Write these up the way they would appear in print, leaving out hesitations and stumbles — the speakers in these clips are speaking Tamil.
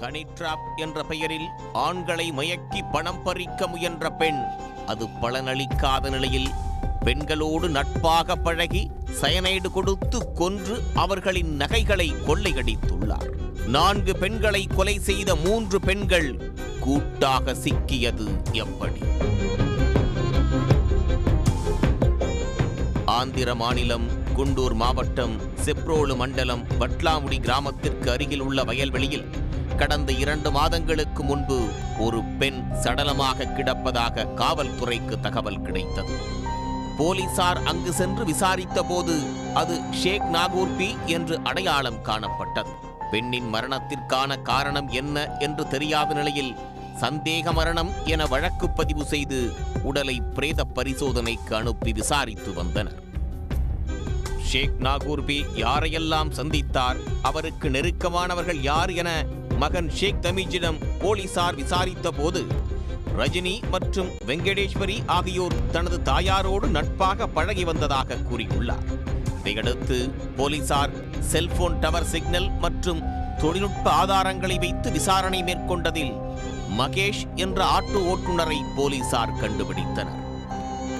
ஹனி டிராப் என்ற பெயரில் ஆண்களை மயக்கி பணம் பறிக்க முயன்ற பெண் அது பலனளிக்காத நிலையில் பெண்களோடு நட்பாக பழகி சயனைடு கொடுத்து கொன்று அவர்களின் நகைகளை கொள்ளையடித்துள்ளார். 4 பெண்களை கொலை செய்த 3 பெண்கள் கூட்டாக சிக்கியது எப்படி? ஆந்திர மாநிலம் குண்டூர் மாவட்டம் செப்ரோலு மண்டலம் வட்லாமுடி கிராமத்திற்கு அருகில் உள்ள வயல்வெளியில் கடந்த 2 மாதங்களுக்கு முன்பு ஒரு பெண் சடலமாக கிடப்பதாக காவல்துறைக்கு தகவல் கிடைத்தது. போலீசார் அங்கு சென்று விசாரித்த போது அது ஷேக் நாகூர்பி என்று அடையாளம் காணப்பட்டது. பெண்ணின் மரணத்திற்கான காரணம் என்ன என்று தெரியாத நிலையில் சந்தேக மரணம் என வழக்கு பதிவு செய்து உடலை பிரேத பரிசோதனைக்கு அனுப்பி விசாரித்து வந்தனர். ஷேக் நாகூர்பி யாரையெல்லாம் சந்தித்தார், அவருக்கு நெருக்கமானவர்கள் யார் என மகன் ஷேக் தமீஜிடம் போலீசார் விசாரித்த போது ரஜினி மற்றும் வெங்கடேஸ்வரி ஆகியோர் தனது தாயாரோடு நட்பாக பழகி வந்ததாக கூறியுள்ளார். இதையடுத்து போலீசார் செல்போன் டவர் சிக்னல் மற்றும் தொழில்நுட்ப ஆதாரங்களை வைத்து விசாரணை மேற்கொண்டதில் மகேஷ் என்ற ஆட்டோ ஓட்டுநரை போலீசார் கண்டுபிடித்தனர்.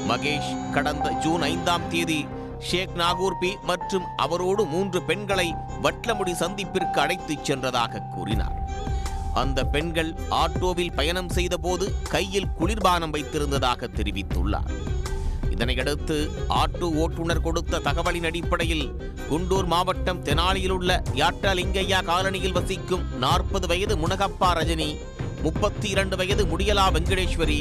மகேஷ் கடந்த ஜூன் 5ஆம் தேதி ஷேக் நாகூர்பி மற்றும் அவரோடு 3 பெண்களை வட்லமுடி சந்திப்பிற்கு அழைத்துச் சென்றதாக கூறினார். அந்த பெண்கள் ஆட்டோவில் பயணம் செய்த போது கையில் குளிர்பானம் வைத்திருந்ததாக தெரிவித்துள்ளார். இதனையடுத்து ஆட்டோ ஓட்டுநர் கொடுத்த தகவலின் அடிப்படையில் குண்டூர் மாவட்டம் தெனாலியில் உள்ள யாட்டலிங்கையா காலனியில் வசிக்கும் 40 வயது முனகப்பா ரஜினி, 32 வயது முடியலா வெங்கடேஸ்வரி,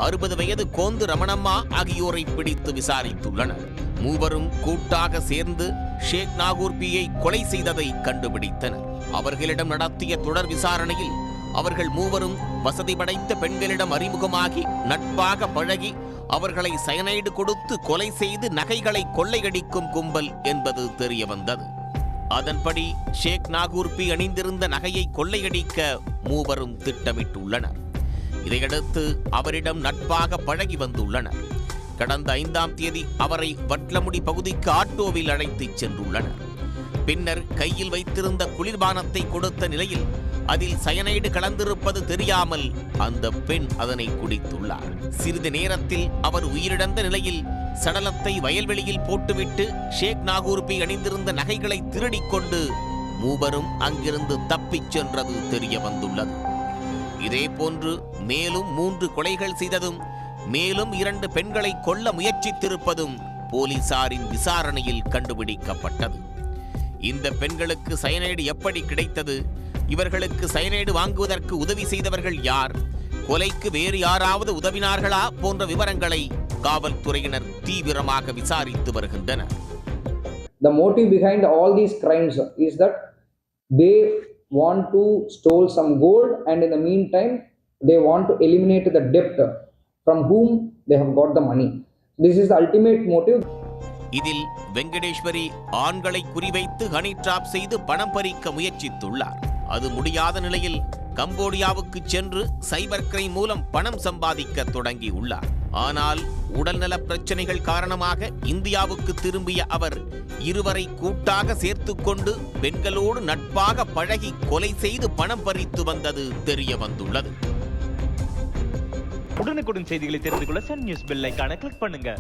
60 வயது கோந்து ரமணம்மா ஆகியோரை பிடித்து விசாரித்துள்ளனர். மூவரும் கூட்டாக சேர்ந்து ஷேக் நாகூர்பியை கொலை செய்ததை கண்டுபிடித்தனர். அவர்களிடம் நடத்திய தொடர் விசாரணையில் அவர்கள் மூவரும் வசதி படைத்த பெண்களிடம் அறிமுகமாகி நட்பாக பழகி அவர்களை சயனைடு கொடுத்து கொலை செய்து நகைகளை கொள்ளையடிக்கும் கும்பல் என்பது தெரிய வந்தது. அதன்படி ஷேக் நாகூர்பி அணிந்திருந்த நகையை கொள்ளையடிக்க மூவரும் திட்டமிட்டுள்ளனர். இதையடுத்து அவரிடம் நட்பாக பழகி வந்துள்ளனர். கடந்த 5ஆம் தேதி அவரை வட்லமுடி பகுதிக்கு ஆட்டோவில் அழைத்துச் சென்றுள்ளனர். பின்னர் கையில் வைத்திருந்த குளிர்பானத்தை கொடுத்த நிலையில் அதில் சயனைடு கலந்திருப்பது தெரியாமல் அந்த பெண் அதனை குடித்துள்ளார். சிறிது நேரத்தில் அவர் உயிரிழந்த நிலையில் சடலத்தை வயல்வெளியில் போட்டுவிட்டு ஷேக் நாகூர்பி அணிந்திருந்த நகைகளை திருடிக்கொண்டு மூவரும் அங்கிருந்து தப்பிச் சென்றது தெரிய வந்துள்ளது. இதேபோன்று மேலும் 3 கொலைகள் செய்ததும் மேலும் 2 பெண்களை கொல்ல முயற்சித்திருப்பதும் போலீசாரின் விசாரணையில் கண்டுபிடிக்கப்பட்டது. இந்த பெண்களுக்கு சயனைடு எப்படி கிடைத்தது, இவர்களுக்கு சயனைடு வாங்குவதற்கு உதவி செய்தவர்கள் யார், கொலைக்கு வேறு யாராவது உதவினார்களா போன்ற விவரங்களை காவல்துறையினர் தீவிரமாக விசாரித்து வருகின்றனர். The motive behind all these crimes is that they want to steal some gold and in the meantime they want to eliminate the debt from whom they have got the money. This is the ultimate motive. இதில் வெங்கடேஸ்வரி ஆண்களை குறிவைத்து ஹனி டிராப் செய்து பணம் பறிக்க முயற்சித்துள்ளார். அது முடியாத நிலையில் கம்போடியாவுக்கு சென்று சைபர் கிரைம் மூலம் பணம் சம்பாதிக்க தொடங்கியுள்ளார். ஆனால் உடல்நல பிரச்சனைகள் காரணமாக இந்தியாவுக்கு திரும்பிய அவர் இருவரை கூட்டாக சேர்த்துக்கொண்டு பெண்களோடு நட்பாக பழகி கொலை செய்து பணம் பறித்து வந்தது தெரிய வந்துள்ளது. உடனுக்குடன் செய்திகளை தெரிந்து கொள்ள சன் நியூஸ் பெல் ஐகானை கிளிக் பண்ணுங்க.